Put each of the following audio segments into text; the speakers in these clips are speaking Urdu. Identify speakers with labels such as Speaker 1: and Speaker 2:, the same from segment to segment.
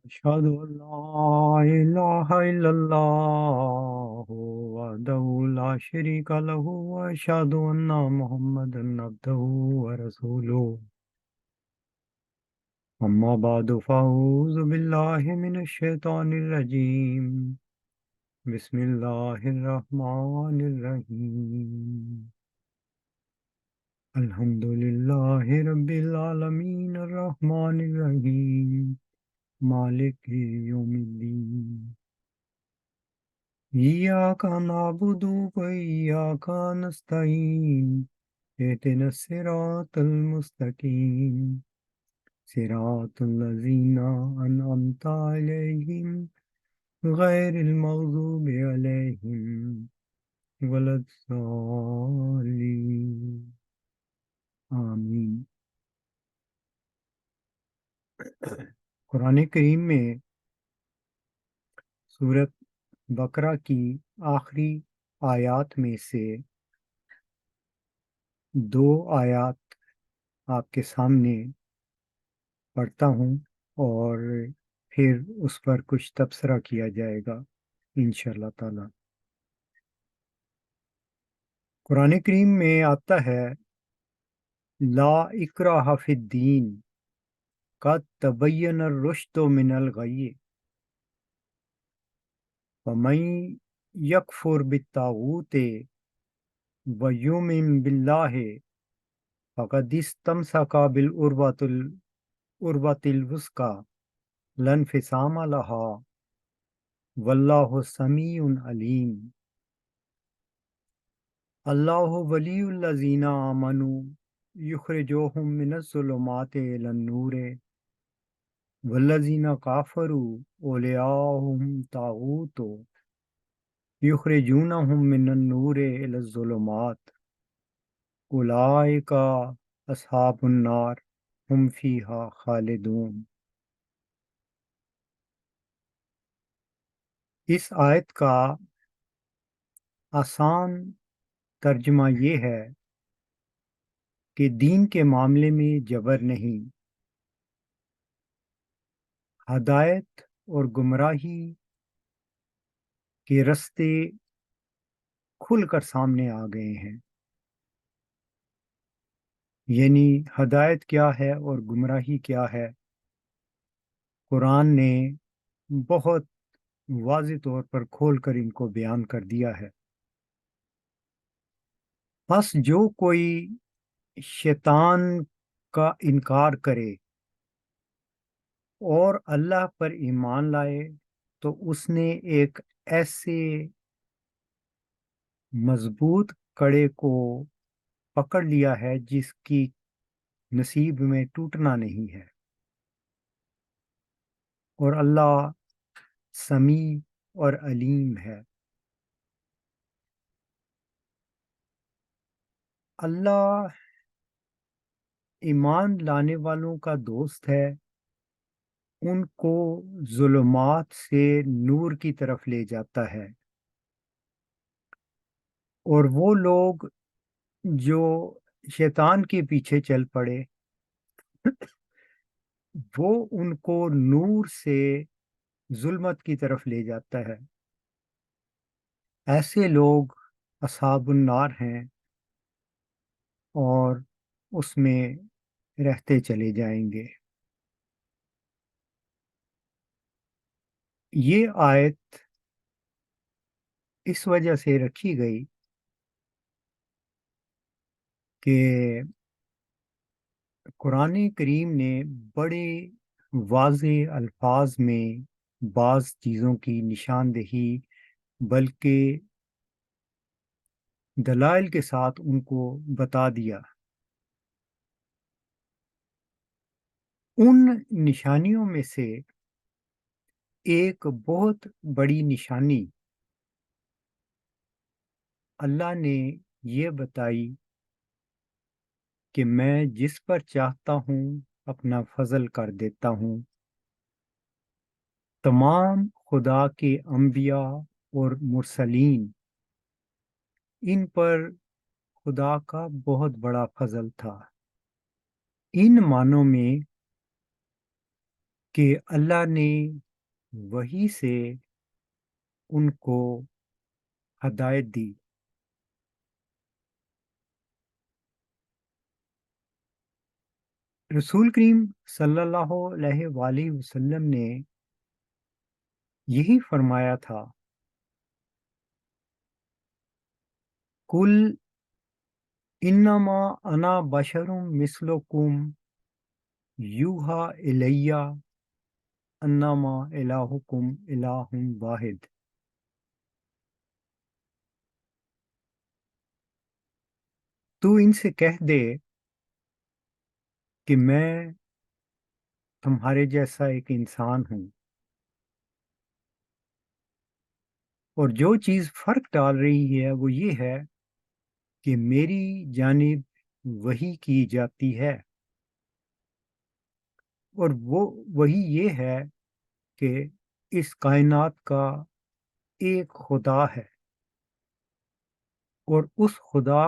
Speaker 1: أشهد أن لا إله إلا الله وحده لا شريك له وأشهد أن محمدا عبده ورسوله أما بعد فأعوذ بالله من الشيطان الرجيم بسم الله الرحمن الرحيم الحمد لله رب العالمين الرحمن الرحيم مالك يوم الدين إياك نعبد وإياك نستعين اهدنا الصراط المستقيم صراط الذين أنعمت عليهم غير المغضوب عليهم ولا الضالين آمین۔ قرآن کریم میں سورت بقرہ کی آخری آیات میں سے دو آیات آپ کے سامنے پڑھتا ہوں اور پھر اس پر کچھ تبصرہ کیا جائے گا انشاءاللہ تعالی۔ قرآن کریم میں آتا ہے لا اکراہ فی الدین قد تبین الرشد من الغی ومن یکفر بالطاغوت ویؤمن باللہ فقد استمسک بالعروۃ الوثقی لا انفصام لہا واللہ سمیع علیم۔ اللہ ولی الذین آمنوا یخرجوہم من الظلمات الی النور والذین کفروا اولیاؤہم طاغوت یخرجونہم من النور الی الظلمات اولئک اصحاب النار ہم فیہا خالدون۔ اس آیت کا آسان ترجمہ یہ ہے کہ دین کے معاملے میں جبر نہیں، ہدایت اور گمراہی کے رستے کھل کر سامنے آ گئے ہیں۔ یعنی ہدایت کیا ہے اور گمراہی کیا ہے، قرآن نے بہت واضح طور پر کھول کر ان کو بیان کر دیا ہے۔ بس جو کوئی شیطان کا انکار کرے اور اللہ پر ایمان لائے تو اس نے ایک ایسے مضبوط کڑے کو پکڑ لیا ہے جس کی نصیب میں ٹوٹنا نہیں ہے، اور اللہ سمیع اور علیم ہے۔ اللہ ایمان لانے والوں کا دوست ہے، ان کو ظلمات سے نور کی طرف لے جاتا ہے، اور وہ لوگ جو شیطان کے پیچھے چل پڑے وہ ان کو نور سے ظلمت کی طرف لے جاتا ہے۔ ایسے لوگ اصحاب النار ہیں اور اس میں رہتے چلے جائیں گے۔ یہ آیت اس وجہ سے رکھی گئی کہ قرآن کریم نے بڑے واضح الفاظ میں بعض چیزوں کی نشاندہی بلکہ دلائل کے ساتھ ان کو بتا دیا۔ ان نشانیوں میں سے ایک بہت بڑی نشانی اللہ نے یہ بتائی کہ میں جس پر چاہتا ہوں اپنا فضل کر دیتا ہوں۔ تمام خدا کے انبیاء اور مرسلین، ان پر خدا کا بہت بڑا فضل تھا، ان معنوں میں کہ اللہ نے وہی سے ان کو ہدایت دی. رسول کریم صلی اللہ علیہ وآلہ وسلم نے یہی فرمایا تھا، کل انما انا بشر مثلکم یوحا الیہ انما الہکم الہ واحد. تو ان سے کہہ دے کہ میں تمہارے جیسا ایک انسان ہوں، اور جو چیز فرق ڈال رہی ہے وہ یہ ہے کہ میری جانب وحی کی جاتی ہے، اور وہ وہی یہ ہے کہ اس کائنات کا ایک خدا ہے، اور اس خدا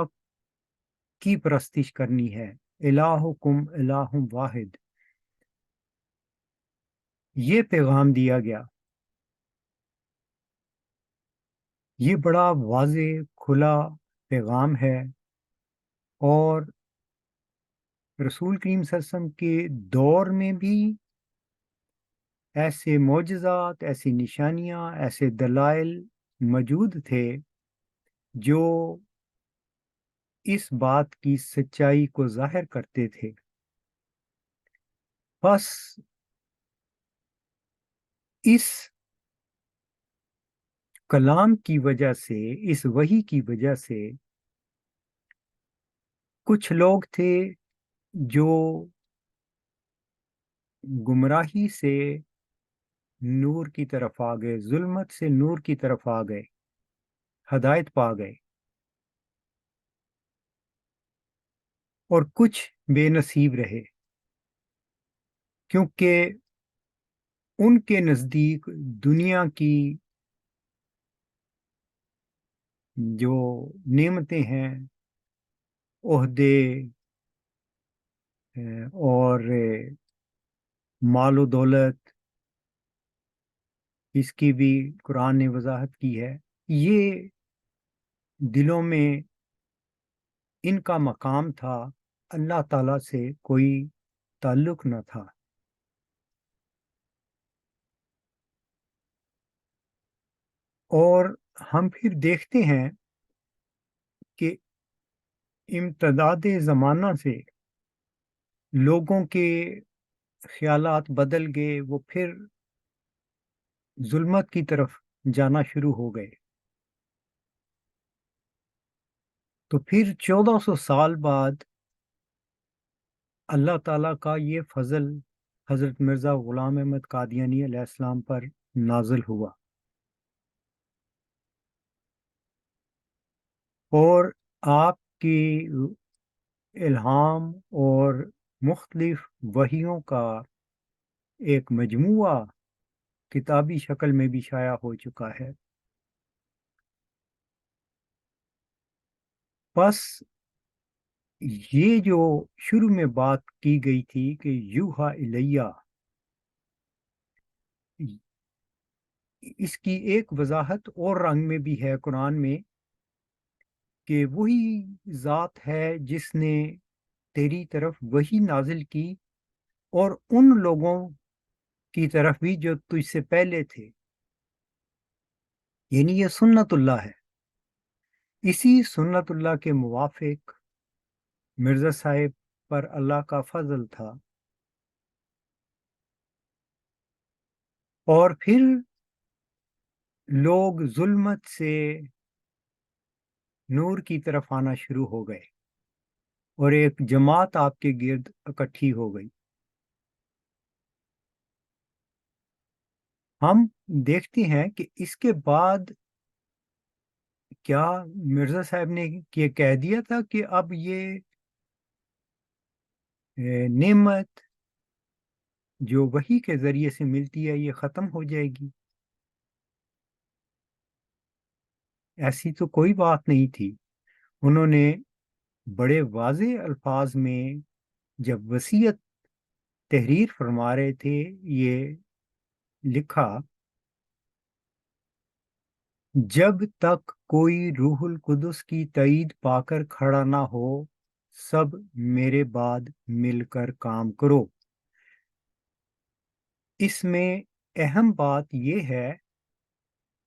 Speaker 1: کی پرستش کرنی ہے. الہکم الہ واحد. یہ پیغام دیا گیا. یہ بڑا واضح کھلا پیغام ہے، اور رسول کریم صلی اللہ علیہ وسلم کے دور میں بھی ایسے معجزات، ایسی نشانیاں، ایسے دلائل موجود تھے جو اس بات کی سچائی کو ظاہر کرتے تھے. بس اس کلام کی وجہ سے، اس وحی کی وجہ سے کچھ لوگ تھے جو گمراہی سے نور کی طرف آ گئے، ظلمت سے نور کی طرف آ گئے، ہدایت پا گئے، اور کچھ بے نصیب رہے، کیونکہ ان کے نزدیک دنیا کی جو نعمتیں ہیں، عہدے اور مال و دولت، اس کی بھی قرآن نے وضاحت کی ہے، یہ دلوں میں ان کا مقام تھا، اللہ تعالیٰ سے کوئی تعلق نہ تھا. اور ہم پھر دیکھتے ہیں کہ امتداد زمانہ سے لوگوں کے خیالات بدل گئے، وہ پھر ظلمت کی طرف جانا شروع ہو گئے. تو پھر 1400 سال بعد اللہ تعالیٰ کا یہ فضل حضرت مرزا غلام احمد قادیانی علیہ السلام پر نازل ہوا، اور آپ کی الہام اور مختلف وحیوں کا ایک مجموعہ کتابی شکل میں بھی شائع ہو چکا ہے. بس یہ جو شروع میں بات کی گئی تھی کہ یوحا الیہ، اس کی ایک وضاحت اور رنگ میں بھی ہے قرآن میں، کہ وہی ذات ہے جس نے تیری طرف وہی نازل کی، اور ان لوگوں کی طرف بھی جو تجھ سے پہلے تھے. یعنی یہ سنت اللہ ہے. اسی سنت اللہ کے موافق مرزا صاحب پر اللہ کا فضل تھا، اور پھر لوگ ظلمت سے نور کی طرف آنا شروع ہو گئے، اور ایک جماعت آپ کے گرد اکٹھی ہو گئی. ہم دیکھتے ہیں کہ اس کے بعد کیا مرزا صاحب نے یہ کہہ دیا تھا کہ اب یہ نعمت جو وحی کے ذریعے سے ملتی ہے یہ ختم ہو جائے گی؟ ایسی تو کوئی بات نہیں تھی. انہوں نے بڑے واضح الفاظ میں جب وصیت تحریر فرما رہے تھے، یہ لکھا: جب تک کوئی روح القدس کی تائید پا کر کھڑا نہ ہو، سب میرے بعد مل کر کام کرو۔ اس میں اہم بات یہ ہے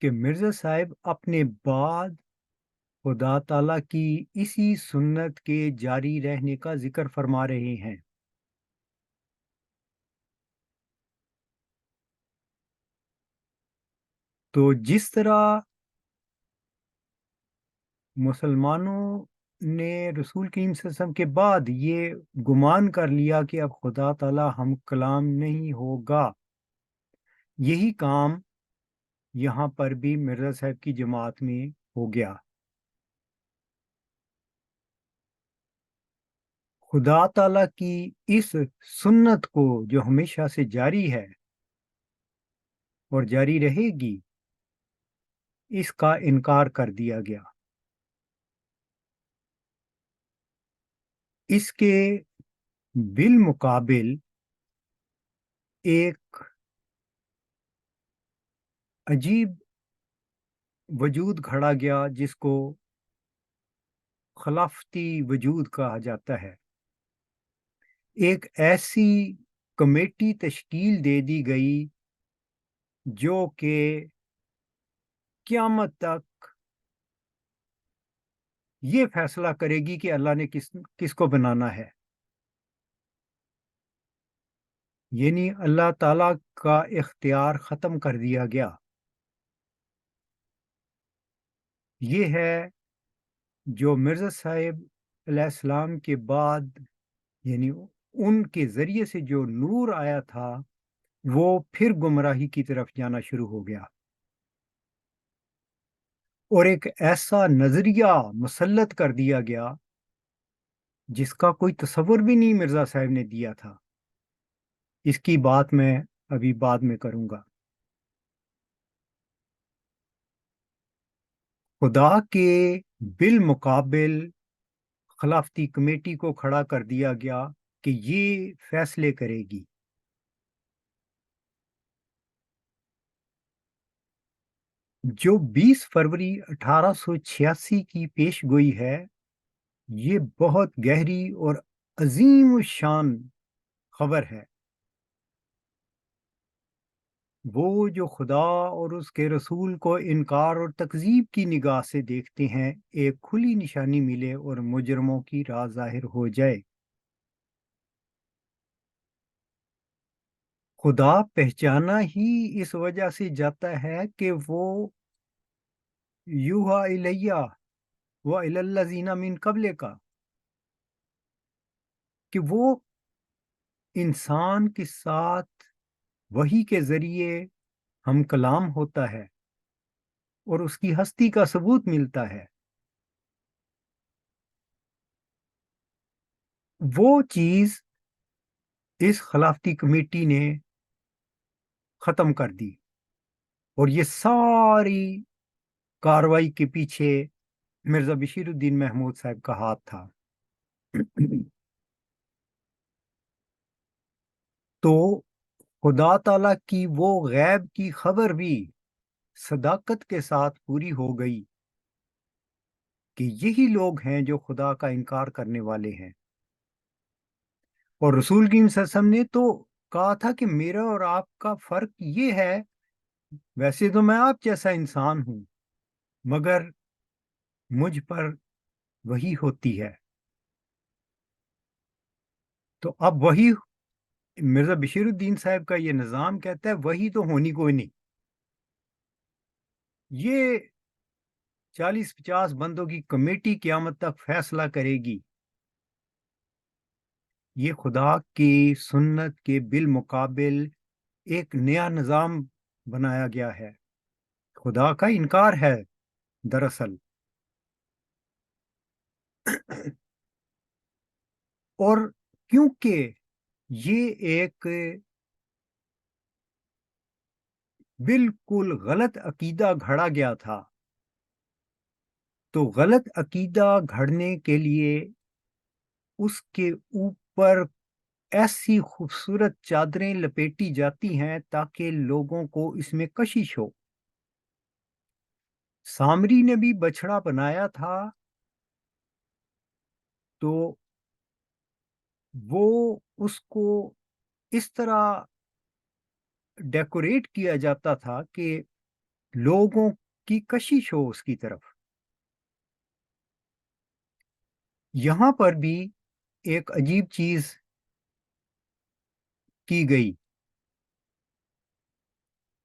Speaker 1: کہ مرزا صاحب اپنے بعد خدا تعالیٰ کی اسی سنت کے جاری رہنے کا ذکر فرما رہے ہیں۔ تو جس طرح مسلمانوں نے رسول کریم صلی اللہ علیہ وسلم کے بعد یہ گمان کر لیا کہ اب خدا تعالیٰ ہم کلام نہیں ہوگا، یہی کام یہاں پر بھی مرزا صاحب کی جماعت میں ہو گیا۔ خدا تعالیٰ کی اس سنت کو جو ہمیشہ سے جاری ہے اور جاری رہے گی، اس کا انکار کر دیا گیا۔ اس کے بالمقابل ایک عجیب وجود کھڑا گیا جس کو خلافتی وجود کہا جاتا ہے۔ ایک ایسی کمیٹی تشکیل دے دی گئی جو کہ قیامت تک یہ فیصلہ کرے گی کہ اللہ نے کس کو بنانا ہے، یعنی اللہ تعالیٰ کا اختیار ختم کر دیا گیا۔ یہ ہے جو مرزا صاحب علیہ السلام کے بعد، یعنی ان کے ذریعے سے جو نور آیا تھا، وہ پھر گمراہی کی طرف جانا شروع ہو گیا، اور ایک ایسا نظریہ مسلط کر دیا گیا جس کا کوئی تصور بھی نہیں مرزا صاحب نے دیا تھا۔ اس کی بات میں ابھی بعد میں کروں گا۔ خدا کے بالمقابل خلافتی کمیٹی کو کھڑا کر دیا گیا کہ یہ فیصلے کرے گی۔ جو 20 فروری 1886 کی پیش گوئی ہے، یہ بہت گہری اور عظیم الشان خبر ہے۔ وہ جو خدا اور اس کے رسول کو انکار اور تکذیب کی نگاہ سے دیکھتے ہیں، ایک کھلی نشانی ملے اور مجرموں کی راہ ظاہر ہو جائے۔ خدا پہچانا ہی اس وجہ سے جاتا ہے کہ وہ یوحا الیہ و الی الذین من قبل کا، کہ وہ انسان کے ساتھ وحی کے ذریعے ہم کلام ہوتا ہے اور اس کی ہستی کا ثبوت ملتا ہے۔ وہ چیز اس خلافتی کمیٹی نے ختم کر دی، اور یہ ساری کاروائی کے پیچھے مرزا بشیر الدین محمود صاحب کا ہاتھ تھا۔ تو خدا تعالیٰ کی وہ غیب کی خبر بھی صداقت کے ساتھ پوری ہو گئی کہ یہی لوگ ہیں جو خدا کا انکار کرنے والے ہیں۔ اور رسول کریم صلی اللہ علیہ وسلم نے تو کہا تھا کہ میرا اور آپ کا فرق یہ ہے، ویسے تو میں آپ جیسا انسان ہوں، مگر مجھ پر وحی ہوتی ہے۔ تو اب وہی مرزا بشیر الدین صاحب کا یہ نظام کہتا ہے وہی تو ہونی کوئی نہیں، یہ 40-50 بندوں کی کمیٹی قیامت تک فیصلہ کرے گی۔ یہ خدا کی سنت کے بالمقابل ایک نیا نظام بنایا گیا ہے، خدا کا انکار ہے دراصل۔ اور کیونکہ یہ ایک بالکل غلط عقیدہ گھڑا گیا تھا، تو غلط عقیدہ گھڑنے کے لیے اس کے اوپر ایسی خوبصورت چادریں لپیٹی جاتی ہیں تاکہ لوگوں کو اس میں کشش ہو۔ سامری نے بھی بچڑا بنایا تھا تو وہ اس کو اس طرح ڈیکوریٹ کیا جاتا تھا کہ لوگوں کی کشش ہو اس کی طرف۔ یہاں پر بھی ایک عجیب چیز کی گئی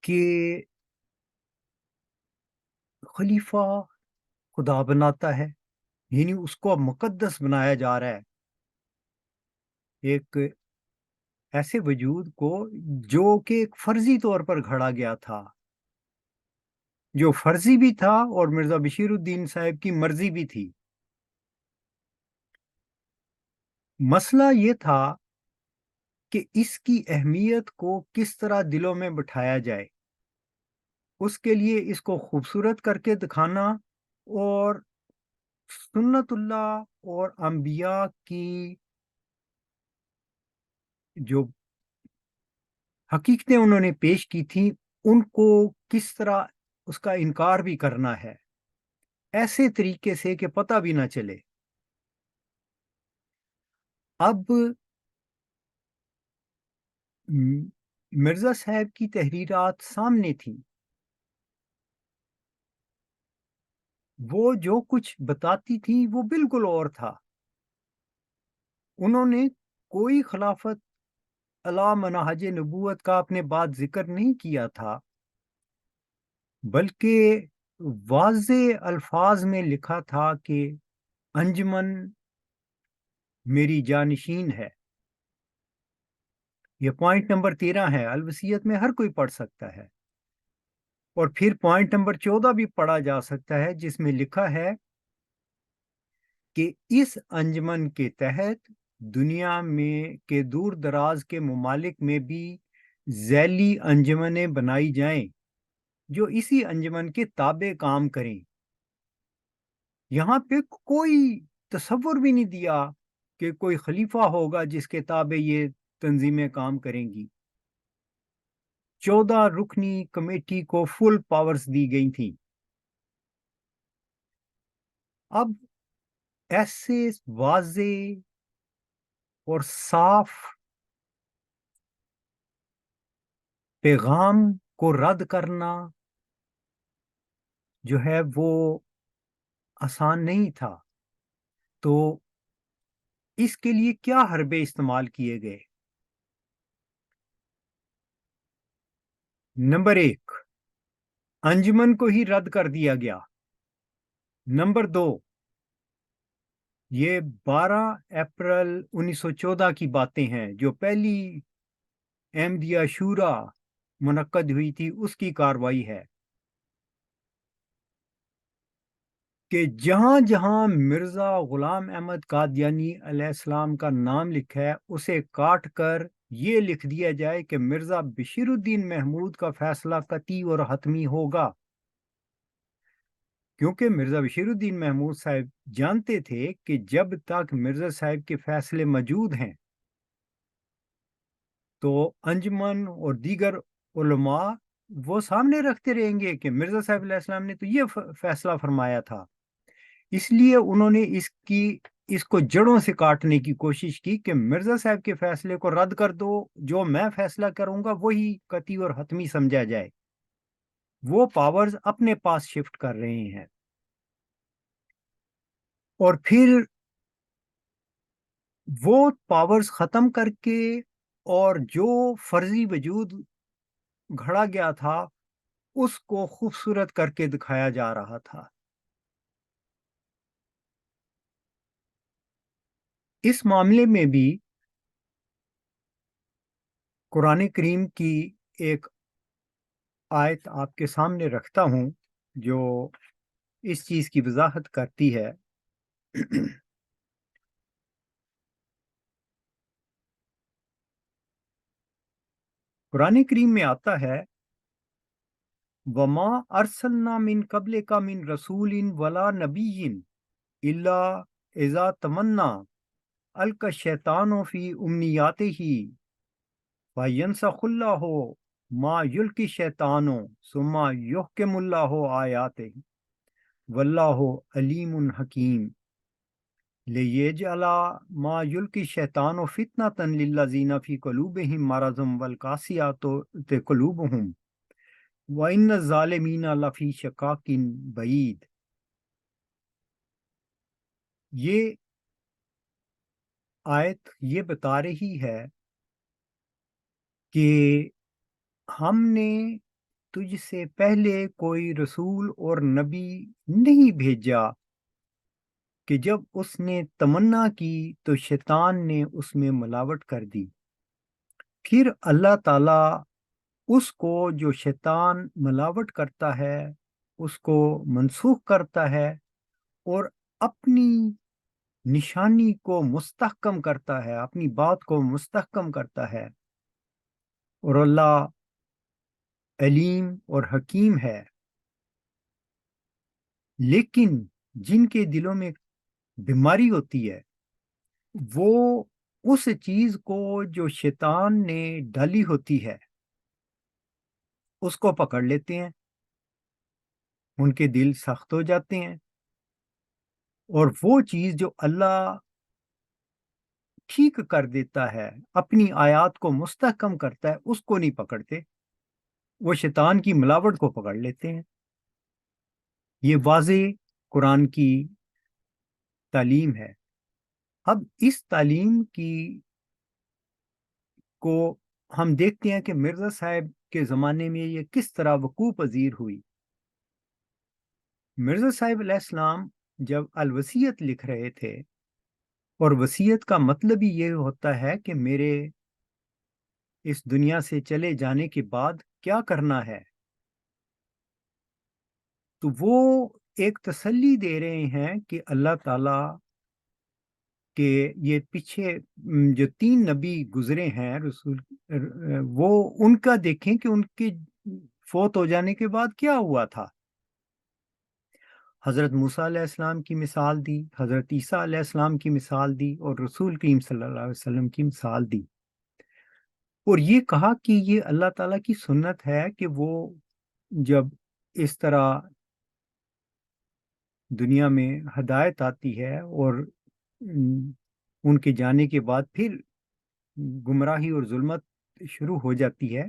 Speaker 1: کہ خلیفہ خدا بناتا ہے، یعنی اس کو اب مقدس بنایا جا رہا ہے، ایک ایسے وجود کو جو کہ ایک فرضی طور پر گھڑا گیا تھا، جو فرضی بھی تھا اور مرزا بشیر الدین صاحب کی مرضی بھی تھی۔ مسئلہ یہ تھا کہ اس کی اہمیت کو کس طرح دلوں میں بٹھایا جائے، اس کے لیے اس کو خوبصورت کر کے دکھانا اور سنت اللہ اور انبیاء کی جو حقیقتیں انہوں نے پیش کی تھیں ان کو کس طرح اس کا انکار بھی کرنا ہے، ایسے طریقے سے کہ پتہ بھی نہ چلے۔ اب مرزا صاحب کی تحریرات سامنے تھیں، وہ جو کچھ بتاتی تھیں وہ بالکل اور تھا۔ انہوں نے کوئی خلافت علی منہج نبوت کا اپنے بعد ذکر نہیں کیا تھا، بلکہ واضح الفاظ میں لکھا تھا کہ انجمن میری جانشین ہے۔ یہ پوائنٹ نمبر 13 ہے، الوصیت میں ہر کوئی پڑھ سکتا ہے۔ اور پھر پوائنٹ نمبر 14 بھی پڑھا جا سکتا ہے جس میں لکھا ہے کہ اس انجمن کے تحت دنیا میں کے دور دراز کے ممالک میں بھی ذیلی انجمنیں بنائی جائیں جو اسی انجمن کے تابع کام کریں۔ یہاں پہ کوئی تصور بھی نہیں دیا کہ کوئی خلیفہ ہوگا جس کے تابع یہ تنظیمیں کام کریں گی۔ 14 رکنی کمیٹی کو فل پاورز دی گئی تھیں۔ اب ایسے واضح اور صاف پیغام کو رد کرنا جو ہے وہ آسان نہیں تھا، تو اس کے لیے کیا حربے استعمال کیے گئے؟ نمبر 1، انجمن کو ہی رد کر دیا گیا۔ نمبر 2، یہ 12 اپریل 1914 کی باتیں ہیں جو پہلی احمدیہ شورا منعقد ہوئی تھی، اس کی کاروائی ہے کہ جہاں جہاں مرزا غلام احمد قادیانی علیہ السلام کا نام لکھا ہے اسے کاٹ کر یہ لکھ دیا جائے کہ مرزا بشیر الدین محمود کا فیصلہ قطعی اور حتمی ہوگا، کیونکہ مرزا بشیر الدین محمود صاحب جانتے تھے کہ جب تک مرزا صاحب کے فیصلے موجود ہیں تو انجمن اور دیگر علماء وہ سامنے رکھتے رہیں گے کہ مرزا صاحب علیہ السلام نے تو یہ فیصلہ فرمایا تھا۔ اس لیے انہوں نے اس کو جڑوں سے کاٹنے کی کوشش کی کہ مرزا صاحب کے فیصلے کو رد کر دو، جو میں فیصلہ کروں گا وہی قطعی اور حتمی سمجھا جائے۔ وہ پاورز اپنے پاس شفٹ کر رہے ہیں، اور پھر وہ پاورز ختم کر کے اور جو فرضی وجود گھڑا گیا تھا اس کو خوبصورت کر کے دکھایا جا رہا تھا۔ اس معاملے میں بھی قرآن کریم کی ایک آیت آپ کے سامنے رکھتا ہوں جو اس چیز کی وضاحت کرتی ہے۔ قرآن کریم میں آتا ہے وَمَا أَرْسَلْنَا مِن قَبْلِكَ مِن رَسُولٍ وَلَا نَبِيٍّ إِلَّا إِذَا تَمَنَّى القى الشیطان فی امنیاتہ فینسخ اللہ ما یلقی الشیطان ثم یحکم اللہ آیاتہ واللہ علیم حکیم لیجعل ما یلقی الشیطان فتنة للذین فی قلوبہم مرض والقاسیۃ قلوبہم وَإِنَّ الظَّالِمِينَ لَفِي شِقَاقٍ بَعِيدٍ۔ یہ آیت یہ بتا رہی ہے کہ ہم نے تجھ سے پہلے کوئی رسول اور نبی نہیں بھیجا کہ جب اس نے تمنا کی تو شیطان نے اس میں ملاوٹ کر دی، پھر اللہ تعالیٰ اس کو جو شیطان ملاوٹ کرتا ہے اس کو منسوخ کرتا ہے اور اپنی نشانی کو مستحکم کرتا ہے، اپنی بات کو مستحکم کرتا ہے، اور اللہ علیم اور حکیم ہے۔ لیکن جن کے دلوں میں بیماری ہوتی ہے وہ اس چیز کو جو شیطان نے ڈالی ہوتی ہے اس کو پکڑ لیتے ہیں، ان کے دل سخت ہو جاتے ہیں، اور وہ چیز جو اللہ ٹھیک کر دیتا ہے، اپنی آیات کو مستحکم کرتا ہے، اس کو نہیں پکڑتے، وہ شیطان کی ملاوٹ کو پکڑ لیتے ہیں۔ یہ واضح قرآن کی تعلیم ہے۔ اب اس تعلیم کو ہم دیکھتے ہیں کہ مرزا صاحب کے زمانے میں یہ کس طرح وقوع پذیر ہوئی۔ مرزا صاحب علیہ السلام جب الوصیت لکھ رہے تھے، اور وصیت کا مطلب ہی یہ ہوتا ہے کہ میرے اس دنیا سے چلے جانے کے بعد کیا کرنا ہے، تو وہ ایک تسلی دے رہے ہیں کہ اللہ تعالیٰ کہ یہ پیچھے جو 3 نبی گزرے ہیں رسول، وہ ان کا دیکھیں کہ ان کے فوت ہو جانے کے بعد کیا ہوا تھا۔ حضرت موسیٰ علیہ السلام کی مثال دی، حضرت عیسیٰ علیہ السلام کی مثال دی، اور رسول کریم صلی اللہ علیہ وسلم کی مثال دی، اور یہ کہا کہ یہ اللہ تعالیٰ کی سنت ہے کہ وہ جب اس طرح دنیا میں ہدایت آتی ہے اور ان کے جانے کے بعد پھر گمراہی اور ظلمت شروع ہو جاتی ہے،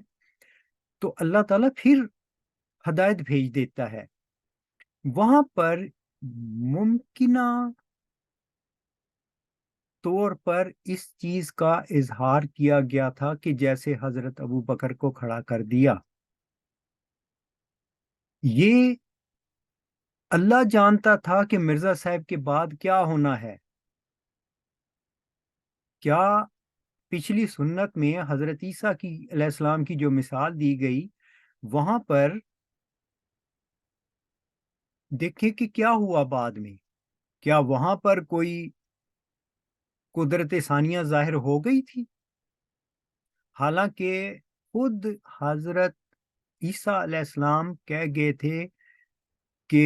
Speaker 1: تو اللہ تعالیٰ پھر ہدایت بھیج دیتا ہے۔ وہاں پر ممکنہ طور پر اس چیز کا اظہار کیا گیا تھا کہ جیسے حضرت ابو بکر کو کھڑا کر دیا، یہ اللہ جانتا تھا کہ مرزا صاحب کے بعد کیا ہونا ہے۔ کیا پچھلی سنت میں حضرت عیسیٰ کی علیہ السلام کی جو مثال دی گئی، وہاں پر دیکھیں کہ کیا ہوا بعد میں، کیا وہاں پر کوئی قدرت ثانیہ ظاہر ہو گئی تھی؟ حالانکہ خود حضرت عیسیٰ علیہ السلام کہہ گئے تھے کہ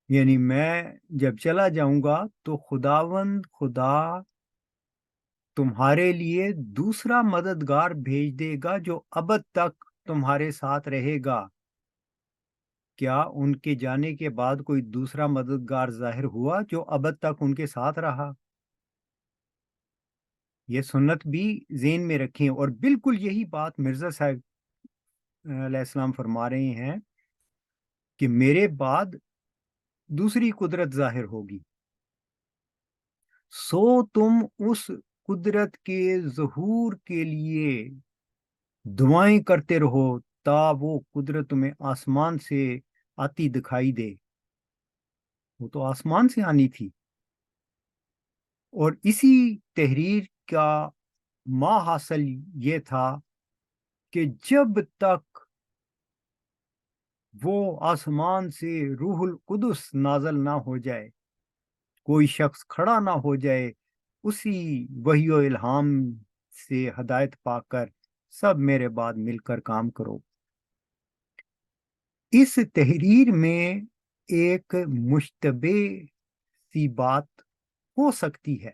Speaker 1: یعنی میں جب چلا جاؤں گا تو خداوند خدا تمہارے لیے دوسرا مددگار بھیج دے گا جو ابد تک تمہارے ساتھ رہے گا۔ کیا ان کے جانے کے بعد کوئی دوسرا مددگار ظاہر ہوا جو ابد تک ان کے ساتھ رہا؟ یہ سنت بھی ذہن میں رکھیں، اور بالکل یہی بات مرزا صاحب علیہ السلام فرما رہے ہیں کہ میرے بعد دوسری قدرت ظاہر ہوگی، سو تم اس قدرت کے ظہور کے لیے دعائیں کرتے رہو تا وہ قدرت تمہیں آسمان سے آتی دکھائی دے۔ وہ تو آسمان سے آنی تھی، اور اسی تحریر کا ما حاصل یہ تھا کہ جب تک وہ آسمان سے روح القدس نازل نہ ہو جائے، کوئی شخص کھڑا نہ ہو جائے اسی وحی و الہام سے ہدایت پا کر سب میرے بعد مل کر کام کرو۔ اس تحریر میں ایک مشتبہ سی بات ہو سکتی ہے،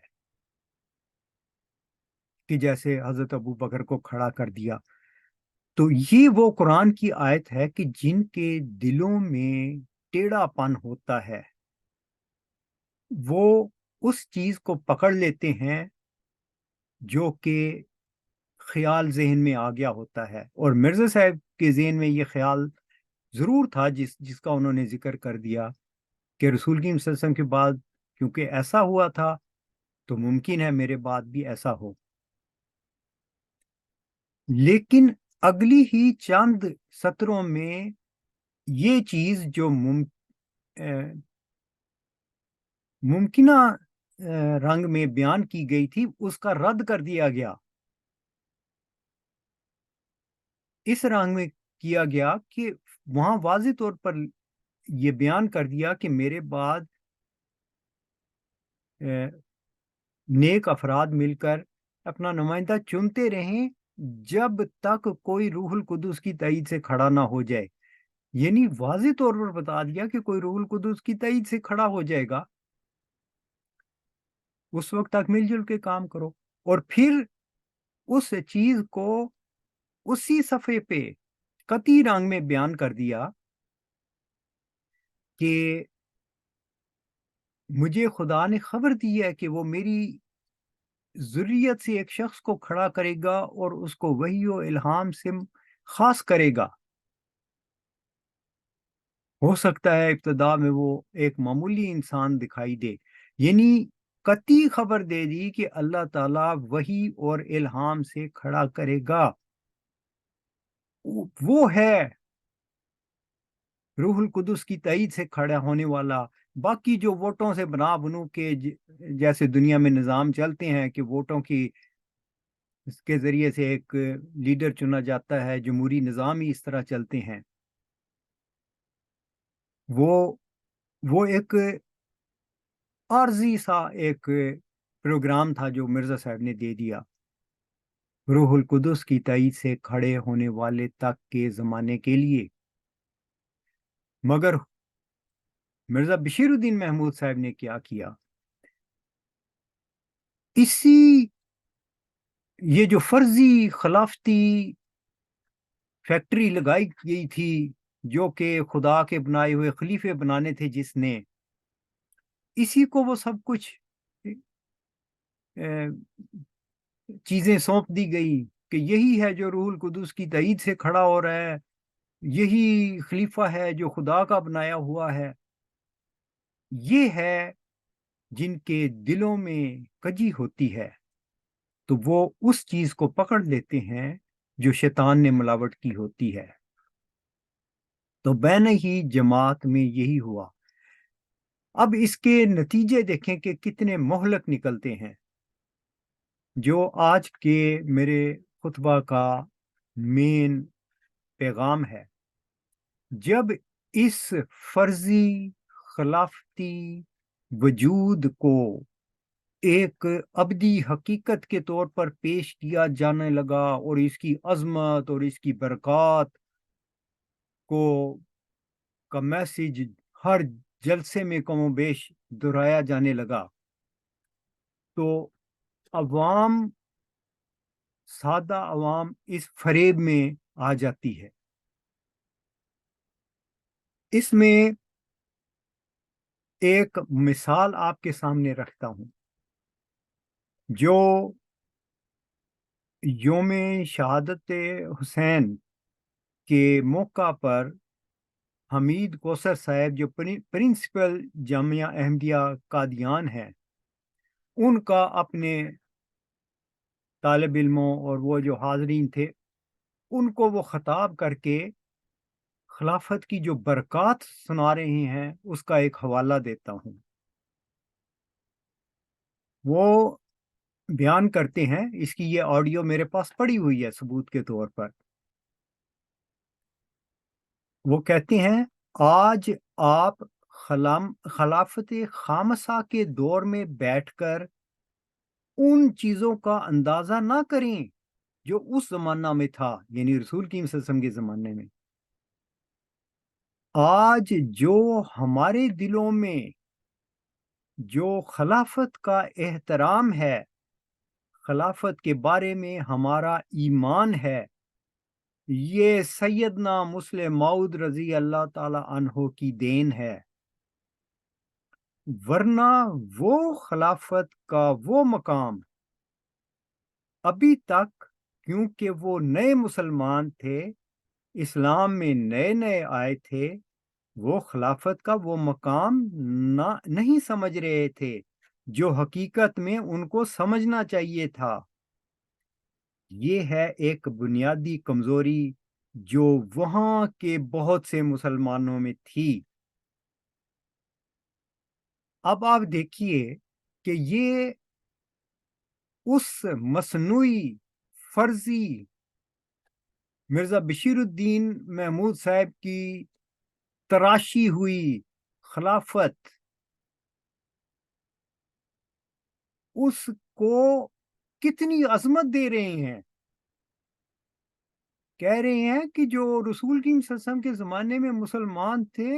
Speaker 1: کہ جیسے حضرت ابو بکر کو کھڑا کر دیا. تو یہ وہ قرآن کی آیت ہے کہ جن کے دلوں میں ٹیڑھا پن ہوتا ہے وہ اس چیز کو پکڑ لیتے ہیں جو کہ خیال ذہن میں آ گیا ہوتا ہے. اور مرزا صاحب کے ذہن میں یہ خیال ضرور تھا جس کا انہوں نے ذکر کر دیا کہ رسول کی صلی اللہ علیہ وسلم کے بعد کیونکہ ایسا ہوا تھا تو ممکن ہے میرے بعد بھی ایسا ہو. لیکن اگلی ہی چند سطروں میں یہ چیز جو ممکنہ رنگ میں بیان کی گئی تھی اس کا رد کر دیا گیا. اس رنگ میں کیا گیا کہ وہاں واضح طور پر یہ بیان کر دیا کہ میرے بعد نیک افراد مل کر اپنا نمائندہ چنتے رہیں جب تک کوئی روح القدس کی تائید سے کھڑا نہ ہو جائے. یعنی واضح طور پر بتا دیا کہ کوئی روح القدس کی تائید سے کھڑا ہو جائے گا اس وقت تک مل جل کے کام کرو. اور پھر اس چیز کو اسی صفحے پہ قطعی رنگ میں بیان کر دیا کہ مجھے خدا نے خبر دی ہے کہ وہ میری ذریت سے ایک شخص کو کھڑا کرے گا اور اس کو وحی و الہام سے خاص کرے گا. ہو سکتا ہے ابتدا میں وہ ایک معمولی انسان دکھائی دے. یعنی قطعی خبر دے دی کہ اللہ تعالیٰ وحی اور الہام سے کھڑا کرے گا. وہ ہے روح القدس کی تائید سے کھڑا ہونے والا. باقی جو ووٹوں سے بنو کے جیسے دنیا میں نظام چلتے ہیں کہ ووٹوں کی اس کے ذریعے سے ایک لیڈر چنا جاتا ہے، جمہوری نظام ہی اس طرح چلتے ہیں. وہ ایک عارضی سا ایک پروگرام تھا جو مرزا صاحب نے دے دیا روح القدس کی تائید سے کھڑے ہونے والے تک کے زمانے کے لیے. مگر مرزا بشیر الدین محمود صاحب نے کیا کیا؟ یہ جو فرضی خلافتی فیکٹری لگائی گئی تھی جو کہ خدا کے بنائے ہوئے خلیفے بنانے تھے جس نے، اسی کو وہ سب کچھ چیزیں سونپ دی گئی کہ یہی ہے جو روح القدس کی تائید سے کھڑا ہو رہا ہے، یہی خلیفہ ہے جو خدا کا بنایا ہوا ہے. یہ ہے جن کے دلوں میں کجی ہوتی ہے تو وہ اس چیز کو پکڑ لیتے ہیں جو شیطان نے ملاوٹ کی ہوتی ہے. تو بین ہی جماعت میں یہی ہوا. اب اس کے نتیجے دیکھیں کہ کتنے مہلک نکلتے ہیں. جو آج کے میرے خطبہ کا مین پیغام ہے، جب اس فرضی خلافتی وجود کو ایک ابدی حقیقت کے طور پر پیش کیا جانے لگا اور اس کی عظمت اور اس کی برکات کا میسج ہر جلسے میں کم و بیش دہرایا جانے لگا، تو عوام، سادہ عوام اس فریب میں آ جاتی ہے. اس میں ایک مثال آپ کے سامنے رکھتا ہوں. جو یوم شہادت حسین کے موقع پر حمید کوثر صاحب جو پرنسپل جامعہ احمدیہ قادیان ہیں، ان کا اپنے طالب علموں اور وہ جو حاضرین تھے ان کو وہ خطاب کر کے خلافت کی جو برکات سنا رہے ہیں اس کا ایک حوالہ دیتا ہوں. وہ بیان کرتے ہیں، اس کی یہ آڈیو میرے پاس پڑی ہوئی ہے ثبوت کے طور پر. وہ کہتے ہیں آج آپ خلافت خامسہ کے دور میں بیٹھ کر ان چیزوں کا اندازہ نہ کریں جو اس زمانہ میں تھا، یعنی رسول کریم صلی اللہ علیہ وسلم کے زمانے میں. آج جو ہمارے دلوں میں جو خلافت کا احترام ہے، خلافت کے بارے میں ہمارا ایمان ہے یہ سیدنا مسلم موعود رضی اللہ تعالی عنہ کی دین ہے، ورنہ وہ خلافت کا وہ مقام ابھی تک، کیونکہ وہ نئے مسلمان تھے، اسلام میں نئے نئے آئے تھے، وہ خلافت کا وہ مقام نہیں سمجھ رہے تھے جو حقیقت میں ان کو سمجھنا چاہیے تھا۔ یہ ہے ایک بنیادی کمزوری جو وہاں کے بہت سے مسلمانوں میں تھی۔ اب آپ دیکھیے کہ یہ اس مصنوعی فرضی مرزا بشیر الدین محمود صاحب کی تراشی ہوئی خلافت، اس کو کتنی عظمت دے رہے ہیں، کہہ رہے ہیں کہ جو رسول کریم صلی اللہ علیہ وسلم کے زمانے میں مسلمان تھے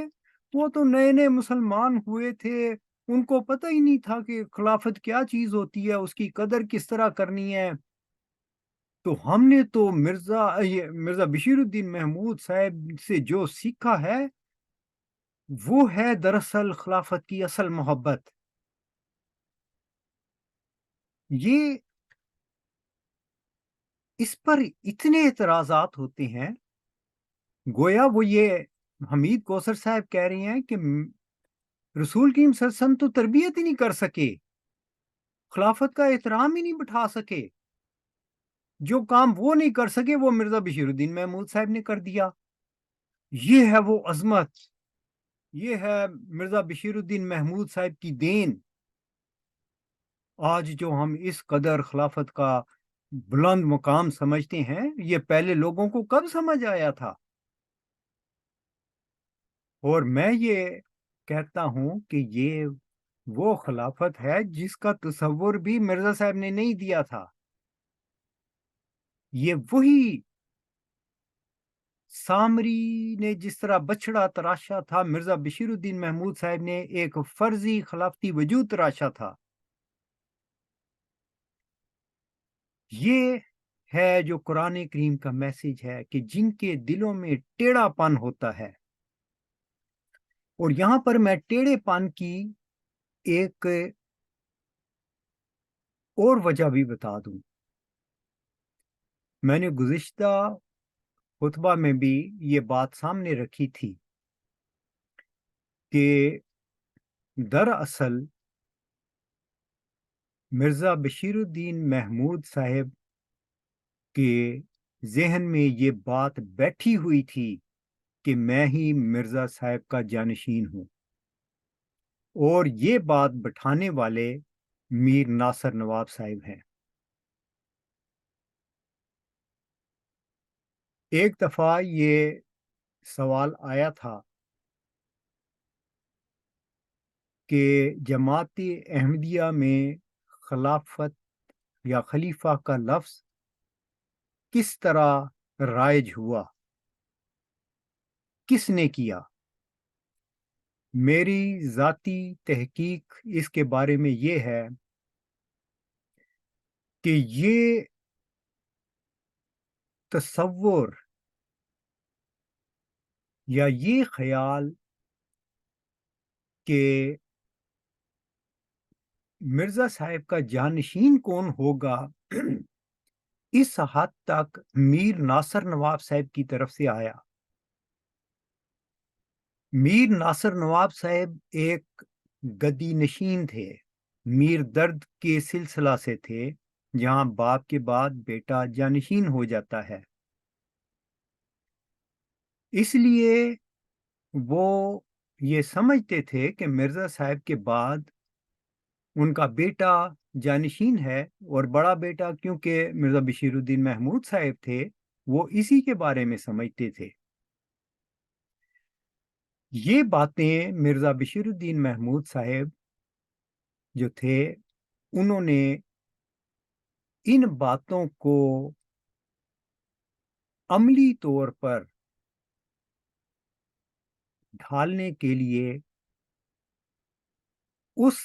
Speaker 1: وہ تو نئے نئے مسلمان ہوئے تھے، ان کو پتہ ہی نہیں تھا کہ خلافت کیا چیز ہوتی ہے، اس کی قدر کس طرح کرنی ہے۔ تو ہم نے تو مرزا بشیر الدین محمود صاحب سے جو سیکھا ہے وہ ہے دراصل خلافت کی اصل محبت۔ یہ اس پر اتنے اعتراضات ہوتے ہیں، گویا وہ یہ حمید کوثر صاحب کہہ رہے ہیں کہ رسول کریم صلی اللہ علیہ وسلم تو تربیت ہی نہیں کر سکے، خلافت کا احترام ہی نہیں بٹھا سکے، جو کام وہ نہیں کر سکے وہ مرزا بشیر الدین محمود صاحب نے کر دیا۔ یہ ہے وہ عظمت، یہ ہے مرزا بشیر الدین محمود صاحب کی دین۔ آج جو ہم اس قدر خلافت کا بلند مقام سمجھتے ہیں، یہ پہلے لوگوں کو کب سمجھ آیا تھا؟ اور میں یہ کہتا ہوں کہ یہ وہ خلافت ہے جس کا تصور بھی مرزا صاحب نے نہیں دیا تھا۔ یہ وہی سامری نے جس طرح بچڑا تراشا تھا، مرزا بشیر الدین محمود صاحب نے ایک فرضی خلافتی وجود تراشا تھا۔ یہ ہے جو قرآن کریم کا میسج ہے کہ جن کے دلوں میں ٹیڑھا پن ہوتا ہے، اور یہاں پر میں ٹیڑھے پن کی ایک اور وجہ بھی بتا دوں۔ میں نے گزشتہ خطبہ میں بھی یہ بات سامنے رکھی تھی کہ دراصل مرزا بشیر الدین محمود صاحب کے ذہن میں یہ بات بیٹھی ہوئی تھی کہ میں ہی مرزا صاحب کا جانشین ہوں، اور یہ بات بٹھانے والے میر ناصر نواب صاحب ہیں۔ ایک دفعہ یہ سوال آیا تھا کہ جماعت احمدیہ میں خلافت یا خلیفہ کا لفظ کس طرح رائج ہوا، کس نے کیا؟ میری ذاتی تحقیق اس کے بارے میں یہ ہے کہ یہ تصور یا یہ خیال کہ مرزا صاحب کا جانشین کون ہوگا اس حد تک میر ناصر نواب صاحب کی طرف سے آیا۔ میر ناصر نواب صاحب ایک گدی نشین تھے، میر درد کے سلسلہ سے تھے، جہاں باپ کے بعد بیٹا جانشین ہو جاتا ہے۔ اس لیے وہ یہ سمجھتے تھے کہ مرزا صاحب کے بعد ان کا بیٹا جانشین ہے، اور بڑا بیٹا کیونکہ مرزا بشیر الدین محمود صاحب تھے، وہ اسی کے بارے میں سمجھتے تھے۔ یہ باتیں مرزا بشیر الدین محمود صاحب جو تھے، انہوں نے ان باتوں کو عملی طور پر ڈھالنے کے لیے اس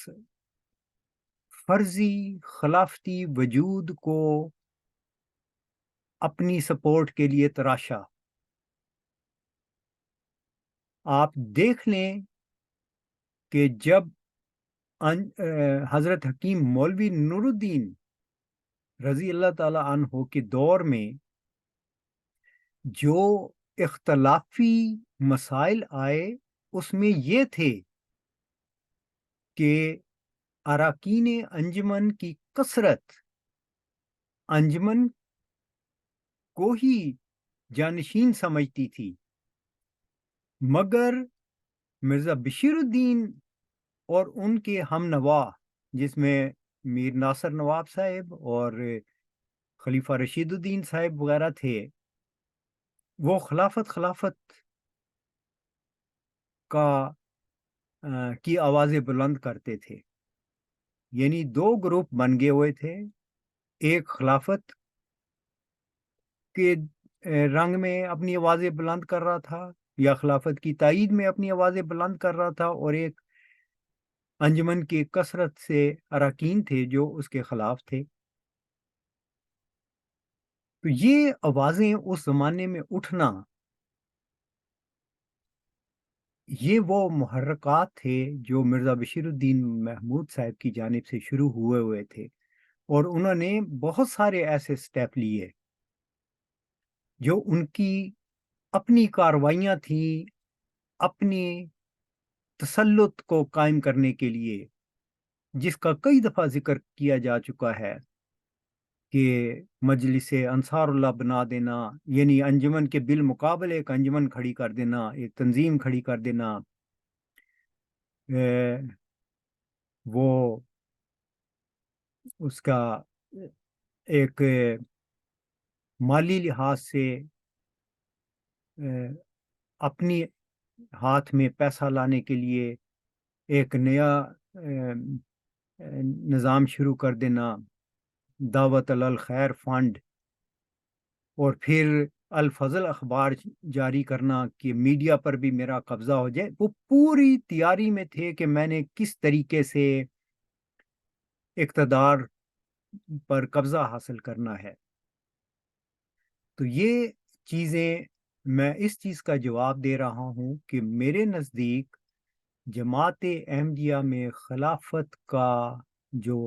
Speaker 1: فرضی خلافتی وجود کو اپنی سپورٹ کے لیے تراشا۔ آپ دیکھ لیں کہ جب حضرت حکیم مولوی نور الدین رضی اللہ تعالی عنہ کے دور میں جو اختلافی مسائل آئے، اس میں یہ تھے کہ اراکین انجمن کی کثرت انجمن کو ہی جانشین سمجھتی تھی، مگر مرزا بشیر الدین اور ان کے ہم نوا، جس میں میر ناصر نواب صاحب اور خلیفہ رشید الدین صاحب وغیرہ تھے، وہ خلافت کی آوازیں بلند کرتے تھے۔ یعنی دو گروپ بن گئے ہوئے تھے، ایک خلافت کے رنگ میں اپنی آوازیں بلند کر رہا تھا یا خلافت کی تائید میں اپنی آوازیں بلند کر رہا تھا، اور ایک انجمن کی کثرت سے اراکین تھے جو اس کے خلاف تھے۔ تو یہ آوازیں اس زمانے میں اٹھنا، یہ وہ محرکات تھے جو مرزا بشیر الدین محمود صاحب کی جانب سے شروع ہوئے تھے، اور انہوں نے بہت سارے ایسے سٹیپ لیے جو ان کی اپنی کاروائیاں تھیں، اپنی تسلط کو قائم کرنے کے لیے، جس کا کئی دفعہ ذکر کیا جا چکا ہے کہ مجلس انصار اللہ بنا دینا، یعنی انجمن کے بالمقابل ایک انجمن کھڑی کر دینا، ایک تنظیم کھڑی کر دینا، وہ اس کا ایک مالی لحاظ سے اپنی ہاتھ میں پیسہ لانے کے لیے ایک نیا نظام شروع کر دینا، دعوت الخیر فنڈ، اور پھر الفضل اخبار جاری کرنا کہ میڈیا پر بھی میرا قبضہ ہو جائے۔ وہ پوری تیاری میں تھے کہ میں نے کس طریقے سے اقتدار پر قبضہ حاصل کرنا ہے۔ تو یہ چیزیں، میں اس چیز کا جواب دے رہا ہوں کہ میرے نزدیک جماعت احمدیہ میں خلافت کا جو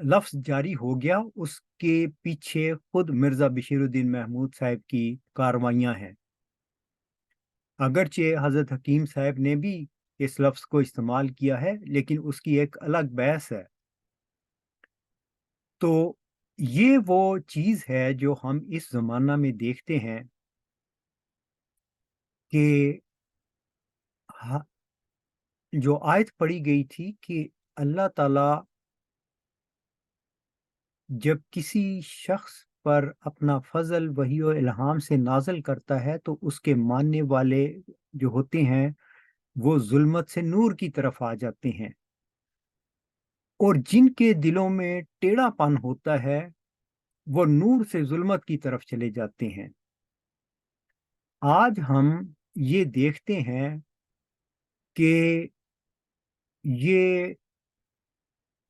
Speaker 1: لفظ جاری ہو گیا، اس کے پیچھے خود مرزا بشیر الدین محمود صاحب کی کاروائیاں ہیں۔ اگرچہ حضرت حکیم صاحب نے بھی اس لفظ کو استعمال کیا ہے، لیکن اس کی ایک الگ بحث ہے۔ تو یہ وہ چیز ہے جو ہم اس زمانہ میں دیکھتے ہیں کہ جو آیت پڑھی گئی تھی کہ اللہ تعالیٰ جب کسی شخص پر اپنا فضل وحی و الہام سے نازل کرتا ہے تو اس کے ماننے والے جو ہوتے ہیں وہ ظلمت سے نور کی طرف آ جاتے ہیں، اور جن کے دلوں میں ٹیڑھا پن ہوتا ہے وہ نور سے ظلمت کی طرف چلے جاتے ہیں۔ آج ہم یہ دیکھتے ہیں کہ یہ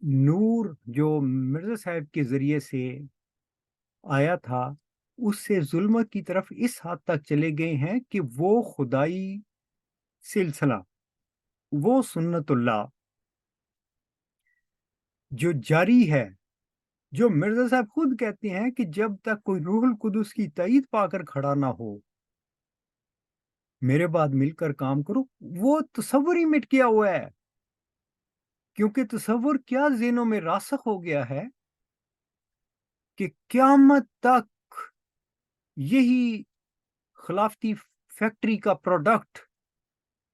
Speaker 1: نور جو مرزا صاحب کے ذریعے سے آیا تھا، اس سے ظلمت کی طرف اس حد تک چلے گئے ہیں کہ وہ خدائی سلسلہ، وہ سنت اللہ جو جاری ہے، جو مرزا صاحب خود کہتے ہیں کہ جب تک کوئی روح القدس کی تائید پا کر کھڑا نہ ہو میرے بعد مل کر کام کرو، وہ تصور ہی مٹ گیا ہوا ہے۔ کیونکہ تصور کیا ذہنوں میں راسخ ہو گیا ہے کہ قیامت تک یہی خلافتی فیکٹری کا پروڈکٹ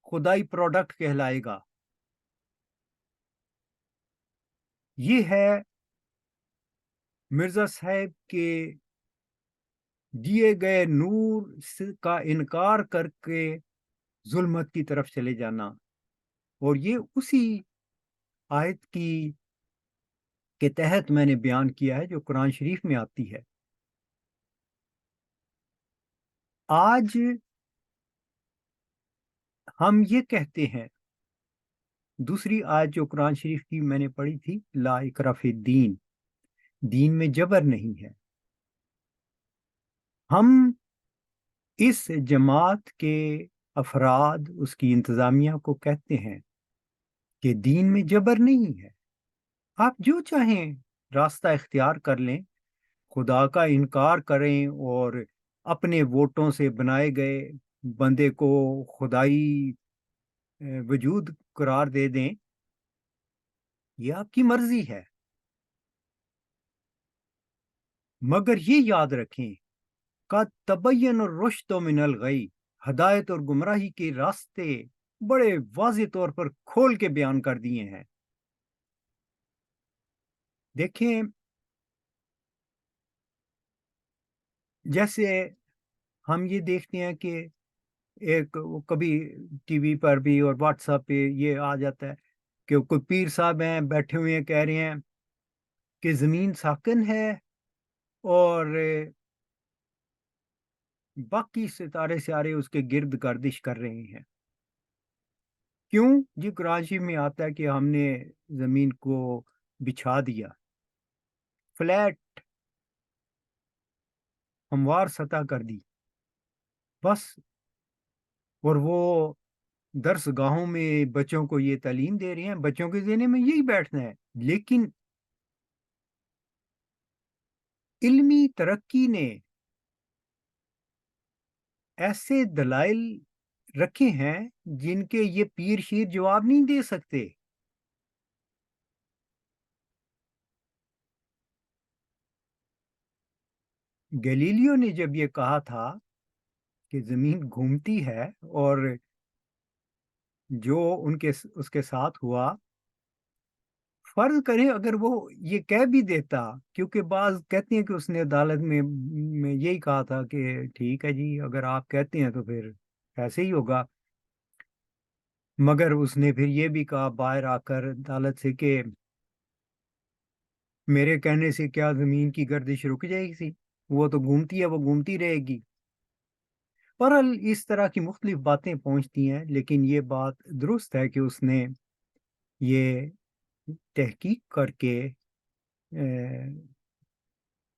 Speaker 1: خدائی پروڈکٹ کہلائے گا۔ یہ ہے مرزا صاحب کے دیے گئے نور کا انکار کر کے ظلمت کی طرف چلے جانا، اور یہ اسی آیت کے تحت میں نے بیان کیا ہے جو قرآن شریف میں آتی ہے۔ آج ہم یہ کہتے ہیں، دوسری آیت جو قرآن شریف کی میں نے پڑھی تھی، لا اکراہ فی الدین، دین میں جبر نہیں ہے. ہم اس جماعت کے افراد، اس کی انتظامیہ کو کہتے ہیں کہ دین میں جبر نہیں ہے، آپ جو چاہیں راستہ اختیار کر لیں، خدا کا انکار کریں اور اپنے ووٹوں سے بنائے گئے بندے کو خدائی وجود قرار دے دیں، یہ آپ کی مرضی ہے. مگر یہ یاد رکھیں، قد تبین الرشد من الغی، ہدایت اور گمراہی کے راستے بڑے واضح طور پر کھول کے بیان کر دیے ہیں. دیکھیں، جیسے ہم یہ دیکھتے ہیں کہ ایک کبھی ٹی وی پر بھی اور واٹس ایپ پہ یہ آ جاتا ہے کہ کوئی پیر صاحب ہیں بیٹھے ہوئے ہیں، کہہ رہے ہیں کہ زمین ساکن ہے اور باقی ستارے سیارے اس کے گرد گردش کر رہے ہیں. کیوں؟ جی قرآن شریف میں آتا ہے کہ ہم نے زمین کو بچھا دیا، فلیٹ ہموار سطح کر دی بس. اور وہ درس گاہوں میں بچوں کو یہ تعلیم دے رہے ہیں، بچوں کے ذہن میں یہی بیٹھنا ہے. لیکن علمی ترقی نے ایسے دلائل رکھے ہیں جن کے یہ پیر شیر جواب نہیں دے سکتے. گیلیلیو نے جب یہ کہا تھا کہ زمین گھومتی ہے، اور جو اس کے ساتھ ہوا، فرض کریں اگر وہ یہ کہہ بھی دیتا، کیونکہ بعض کہتے ہیں کہ اس نے عدالت میں یہی کہا تھا کہ ٹھیک ہے جی، اگر آپ کہتے ہیں تو پھر ایسے ہی ہوگا. مگر اس نے پھر یہ بھی کہا باہر آ کر عدالت سے کہ میرے کہنے سے کیا زمین کی گردش رک جائے گی؟ وہ تو گھومتی ہے، وہ گھومتی رہے گی. بہرحال اس طرح کی مختلف باتیں پہنچتی ہیں، لیکن یہ بات درست ہے کہ اس نے یہ تحقیق کر کے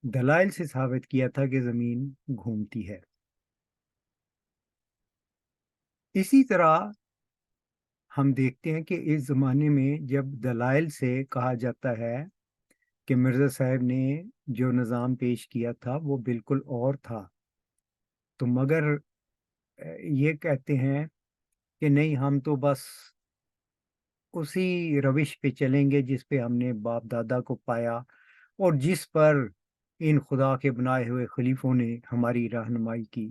Speaker 1: دلائل سے ثابت کیا تھا کہ زمین گھومتی ہے. اسی طرح ہم دیکھتے ہیں کہ اس زمانے میں جب دلائل سے کہا جاتا ہے کہ مرزا صاحب نے جو نظام پیش کیا تھا وہ بالکل اور تھا، تو مگر یہ کہتے ہیں کہ نہیں، ہم تو بس اسی روش پہ چلیں گے جس پہ ہم نے باپ دادا کو پایا اور جس پر ان خدا کے بنائے ہوئے خلیفوں نے ہماری رہنمائی کی.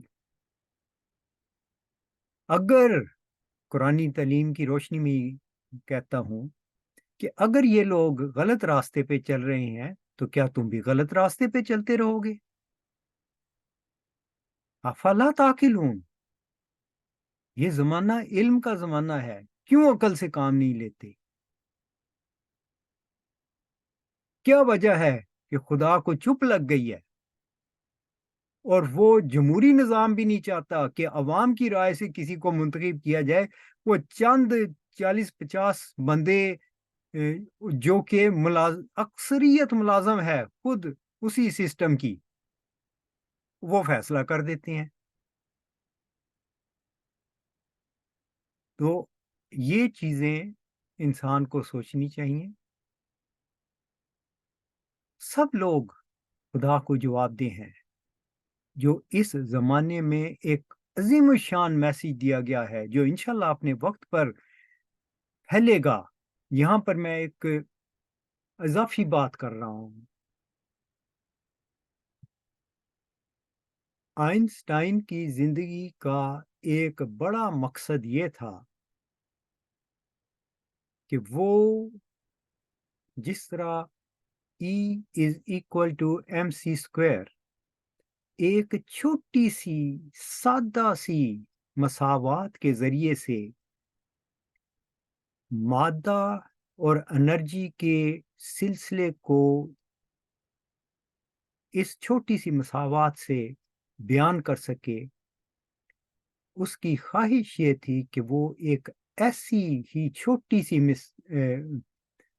Speaker 1: اگر قرآنی تعلیم کی روشنی میں کہتا ہوں کہ اگر یہ لوگ غلط راستے پہ چل رہے ہیں تو کیا تم بھی غلط راستے پہ چلتے رہو گے؟ افلا تاقلون، یہ زمانہ علم کا زمانہ ہے، کیوں عقل سے کام نہیں لیتے؟ کیا وجہ ہے کہ خدا کو چپ لگ گئی ہے اور وہ جمہوری نظام بھی نہیں چاہتا کہ عوام کی رائے سے کسی کو منتخب کیا جائے؟ وہ چند 40-50 بندے جو کہ اکثریت ملازم ہے خود اسی سسٹم کی، وہ فیصلہ کر دیتے ہیں. تو یہ چیزیں انسان کو سوچنی چاہیے. سب لوگ خدا کو جواب دہ ہیں. جو اس زمانے میں ایک عظیم الشان میسیج دیا گیا ہے جو انشاءاللہ اپنے وقت پر پھیلے گا. یہاں پر میں ایک اضافی بات کر رہا ہوں. آئنسٹائن کی زندگی کا ایک بڑا مقصد یہ تھا کہ وہ جس طرح E = mc²، ایک چھوٹی سی سادہ سی مساوات کے ذریعے سے مادہ اور انرجی کے سلسلے کو اس چھوٹی سی مساوات سے بیان کر سکے، اس کی خواہش یہ تھی کہ وہ ایک ایسی ہی چھوٹی سی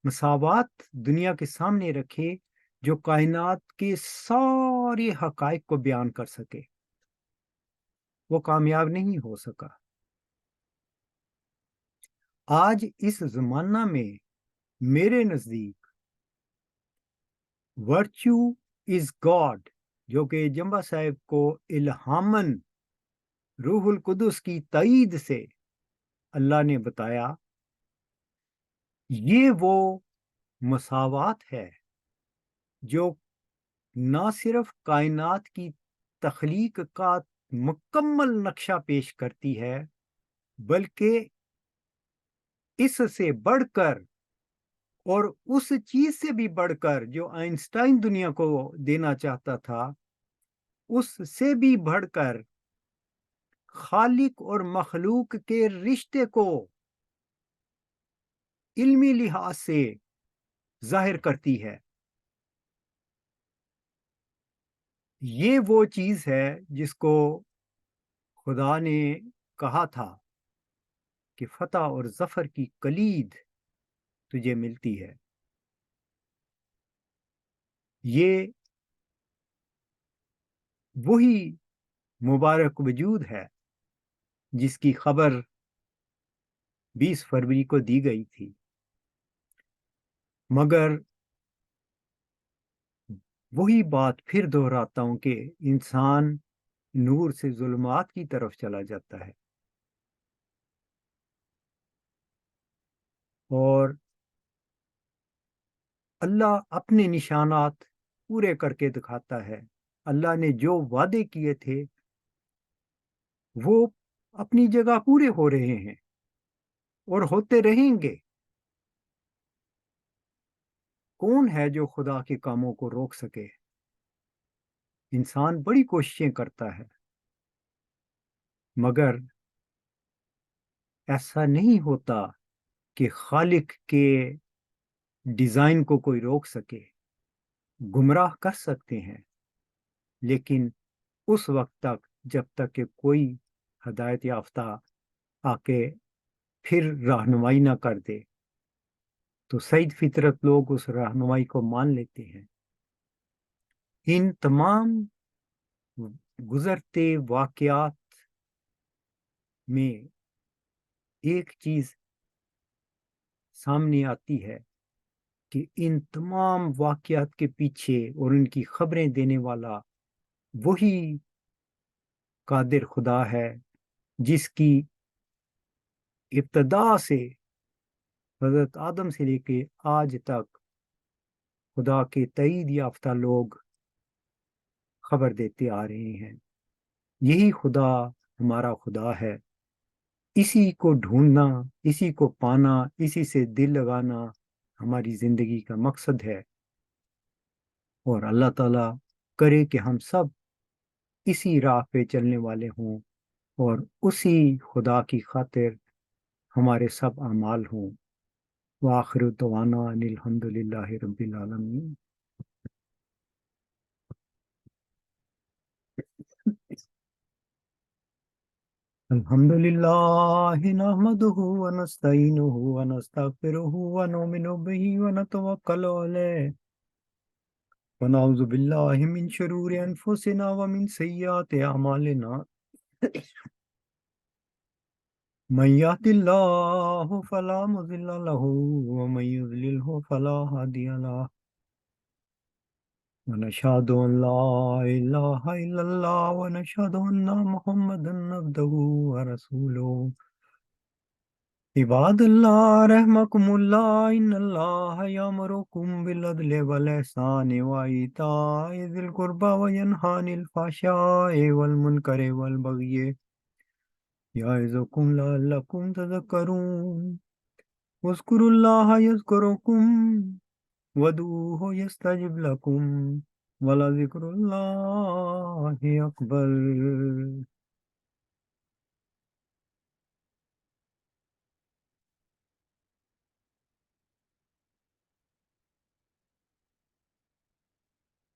Speaker 1: مساوات دنیا کے سامنے رکھے جو کائنات کے سارے حقائق کو بیان کر سکے. وہ کامیاب نہیں ہو سکا. آج اس زمانہ میں میرے نزدیک ورچو از گاڈ، جو کہ جمبا صاحب کو الہاماً روح القدس کی تائید سے اللہ نے بتایا، یہ وہ مساوات ہے جو نہ صرف کائنات کی تخلیق کا مکمل نقشہ پیش کرتی ہے، بلکہ اس سے بڑھ کر اور اس چیز سے بھی بڑھ کر جو آئنسٹائن دنیا کو دینا چاہتا تھا، اس سے بھی بڑھ کر خالق اور مخلوق کے رشتے کو علمی لحاظ سے ظاہر کرتی ہے. یہ وہ چیز ہے جس کو خدا نے کہا تھا کہ فتح اور ظفر کی کلید تجھے ملتی ہے. یہ وہی مبارک وجود ہے جس کی خبر 20 فروری کو دی گئی تھی، مگر وہی بات پھر دہراتا ہوں کہ انسان نور سے ظلمات کی طرف چلا جاتا ہے، اور اللہ اپنے نشانات پورے کر کے دکھاتا ہے. اللہ نے جو وعدے کیے تھے وہ اپنی جگہ پورے ہو رہے ہیں اور ہوتے رہیں گے. کون ہے جو خدا کے کاموں کو روک سکے؟ انسان بڑی کوششیں کرتا ہے، مگر ایسا نہیں ہوتا کہ خالق کے ڈیزائن کو کوئی روک سکے. گمراہ کر سکتے ہیں، لیکن اس وقت تک جب تک کہ کوئی ہدایت یافتہ آ کے پھر رہنمائی نہ کر دے تو سعید فطرت لوگ اس رہنمائی کو مان لیتے ہیں. ان تمام گزرتے واقعات میں ایک چیز سامنے آتی ہے کہ ان تمام واقعات کے پیچھے اور ان کی خبریں دینے والا وہی قادر خدا ہے جس کی ابتدا سے حضرت آدم سے لے کے آج تک خدا کے تائید یافتہ لوگ خبر دیتے آ رہے ہیں. یہی خدا ہمارا خدا ہے. اسی کو ڈھونڈنا، اسی کو پانا، اسی سے دل لگانا ہماری زندگی کا مقصد ہے. اور اللہ تعالیٰ کرے کہ ہم سب اسی راہ پہ چلنے والے ہوں اور اسی خدا کی خاطر ہمارے سب اعمال ہوں. وآخر دعوانا ان الحمد للہ رب العالمین. الحمد للہ نحمده ونستعینه ونستغفره ونؤمن به ونتوکل علیہ ونعوذ باللہ من شرور انفسنا ومن سیئات اعمالنا من يهد الله فلا مضل له ومن يضلله فلا هادي له ونشهد ان لا اله الا الله ونشهد ان محمدا عبده ورسوله. عباد اللہ رحمکم اللہ ان اللہ یامرکم بالعدل والاحسان وایتاء ذی القربى وینہی عن الفحشاء والمنکر والبغی یعظکم لعلکم تذکرون. واذکروا اللہ یذکرکم وادعوہ یستجب لکم ولذکر اللہ اکبر.